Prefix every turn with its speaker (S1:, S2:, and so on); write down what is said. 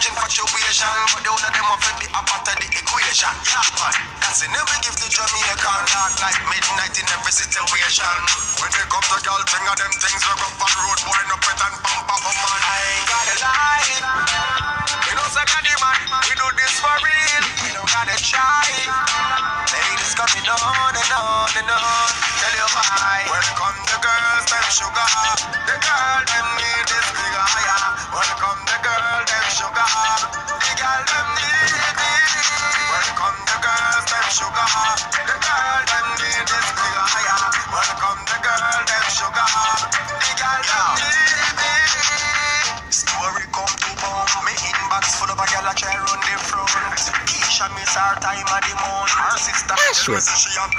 S1: infatuation, but the other them up in the part of the equation. Yeah, man. That's in every gift to Jamaican, dark like midnight in every situation. When they come to girl, thing of them things we go for road, wind up it and pump up a man. I ain't gotta lie. You know, second man, we do this for real. We don't gotta try. Ladies coming on and on and on. Tell you why. Welcome the girls, them sugar. The girl, them need this bigger higher. Welcome the girl, them sugar. The girl, them need it. Welcome the girls, them sugar. The girl, them need this bigger higher. Welcome the girl, them sugar. The girl, them need it. Story come to bone. Me inbox full of a girl a try run the front. Keisha miss her time at the moon. Her sister, she have